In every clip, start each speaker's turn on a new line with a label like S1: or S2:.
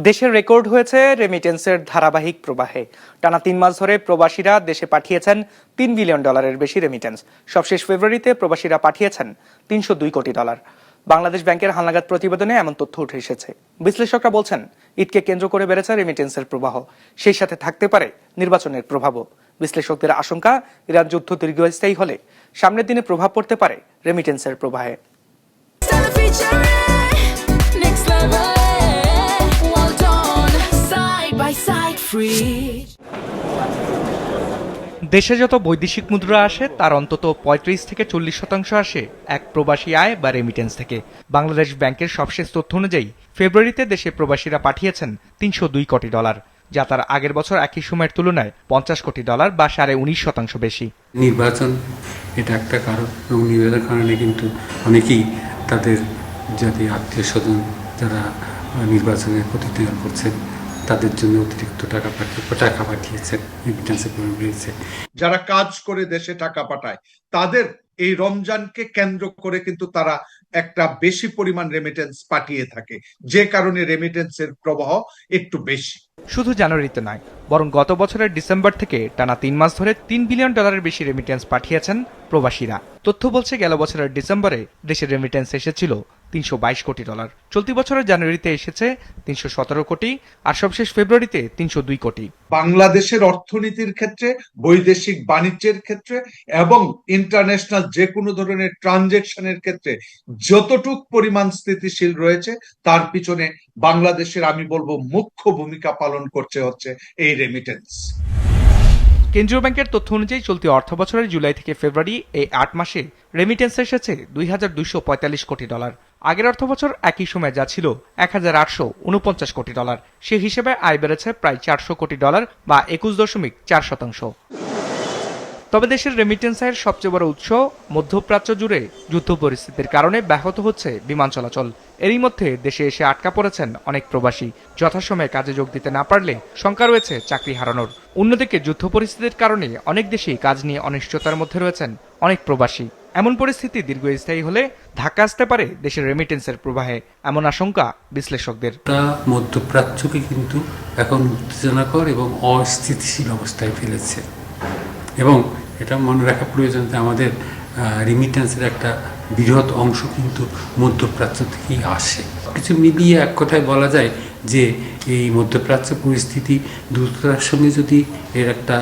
S1: দেশের রেকর্ড হয়েছে রেমিটেন্সের ধারাবাহিক প্রবাহে। টানা ৩ মাস ধরে প্রবাসীরা দেশে পাঠিয়েছেন $3 বিলিয়ন বেশি রেমিটেন্স। সবশেষ ফেব্রুয়ারিতে প্রবাসীরা পাঠিয়েছেন $302 কোটি। বাংলাদেশ ব্যাংকের হালনাগাদ প্রতিবেদনে এমন তথ্য উঠে এসেছে। বিশ্লেষকরা বলছেন, ঈদকে কেন্দ্র করে বেড়েছে রেমিটেন্সের প্রবাহ, সেই সাথে থাকতে পারে নির্বাচনের প্রভাবও। বিশ্লেষকদের আশঙ্কা, ইরান যুদ্ধ দীর্ঘস্থায়ী হলে সামনের দিনে প্রভাব পড়তে পারে রেমিটেন্সের প্রবাহে। দেশে যত বৈদেশিক মুদ্রা আসে তার অন্তত ৩৫ থেকে ৪০% আসে এক প্রবাসী আয় বা রেমিটেন্স থেকে। বাংলাদেশ ব্যাংকের সবশেষ তথ্য অনুযায়ী ফেব্রুয়ারিতে দেশে প্রবাসীরা পাঠিয়েছেন $302 কোটি, যা তার আগের বছর একই সময়ের তুলনায় $50 কোটি বা 19.৫% বেশি।
S2: নির্বাচন এটা একটা কারণ, এবং নির্বাচনের কারণে কিন্তু অনেকেই তাদের যাতে আত্মীয় স্বজন যারা নির্বাচনে প্রতিনিধিত্ব করছেন তাদের জন্য অতিরিক্ত টাকা পাঠিয়েছেন, রেমিটেন্সের পরিমাণ বেড়েছে।
S3: যারা কাজ করে দেশে টাকা পাঠায় তাদের এই রমজানকে কেন্দ্র করে কিন্তু তারা একটা বেশি পরিমাণ রেমিটেন্স পাঠিয়ে থাকে, যে কারণে রেমিটেন্সের প্রবাহ একটু বেশি।
S1: শুধু জানুয়ারিতে নয়, বরং গত বছরের ডিসেম্বর থেকে টানা ৩ মাস ধরে $3 বিলিয়ন বেশি রেমিটেন্স পাঠিয়েছেন প্রবাসীরা। তথ্য বলছে, গেল বছরের ডিসেম্বরে দেশের রেমিটেন্স এসেছিল $322 কোটি। চলতি বছরের জানুয়ারিতে এসেছে $317 কোটি, আর সবশেষ ফেব্রুয়ারিতে $302 কোটি।
S3: বাংলাদেশের অর্থনীতির ক্ষেত্রে, বৈদেশিক বাণিজ্যের ক্ষেত্রে এবং ইন্টারন্যাশনাল যে কোনো ধরনের ট্রানজেকশনের ক্ষেত্রে যতটুক পরিমাণ স্থিতিশীল রয়েছে তার পিছনে বাংলাদেশের, আমি বলবো, মুখ্য ভূমিকা পালন করছে হচ্ছে এই রেমিটেন্স।
S1: কেন্দ্রীয় ব্যাংকের তথ্য অনুযায়ী চলতি অর্থ বছরের জুলাই থেকে ফেব্রুয়ারি এই ৮ মাসে রেমিটেন্স এসেছে $২,২৪৫ কোটি। আগের অর্থ বছর একই সময় যা ছিল $১,৮৪৯ কোটি। সে হিসেবে আয় বেড়েছে প্রায় $৪০০ কোটি বা ২১.৪%। তবে দেশের রেমিটেন্স আয়ের সবচেয়ে বড় উৎস মধ্যপ্রাচ্য জুড়ে যুদ্ধ পরিস্থিতির কারণে ব্যাহত হচ্ছে বিমান চলাচল। এরই মধ্যে দেশে এসে আটকা পড়েছেন অনেক প্রবাসী। যথাসময়ে কাজে যোগ দিতে না পারলে শঙ্কা রয়েছে চাকরি হারানোর। অন্যদিকে যুদ্ধ পরিস্থিতির কারণে অনেক দেশেই কাজ নিয়ে অনিশ্চয়তার মধ্যে রয়েছেন অনেক প্রবাসী। এমন পরিস্থিতি দীর্ঘস্থায়ী হলে ধাক্কা আসতে পারে দেশের রেমিটেন্সের প্রবাহে, এমন আশঙ্কা বিশ্লেষকদের।
S2: মধ্যপ্রাচ্যকে কিন্তু এখন উত্তেজনাকর এবং অস্থিতিশীল অবস্থায় ফেলেছে, এবং এটা মনে রাখা প্রয়োজন যে আমাদের রেমিটেন্সের একটা বৃহৎ অংশ কিন্তু মধ্যপ্রাচ্য থেকেই আসে। কিছু মিলিয়ে এক কথায় বলা যায় যে এই মধ্যপ্রাচ্য পরিস্থিতি দ্রুততার সঙ্গে যদি এর একটা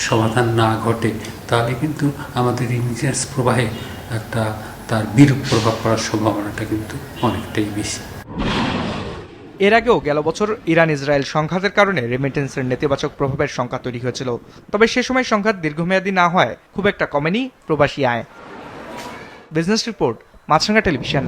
S2: সমাধান না ঘটে তাহলে কিন্তু আমাদের রেমিটেন্স প্রবাহে একটা তার বিরূপ প্রভাব পড়ার সম্ভাবনাটা কিন্তু অনেকটাই বেশি।
S1: এর আগেও গেল বছর ইরান ইসরায়েল সংঘাতের কারণে রেমিটেন্সের নেতিবাচক প্রভাবের শঙ্কা তৈরি হয়েছিল। তবে সে সময় সংঘাত দীর্ঘমেয়াদী না হয় খুব একটা কমেনি প্রবাসী আয়। বিজনেস রিপোর্ট, মাছরাঙা টেলিভিশন।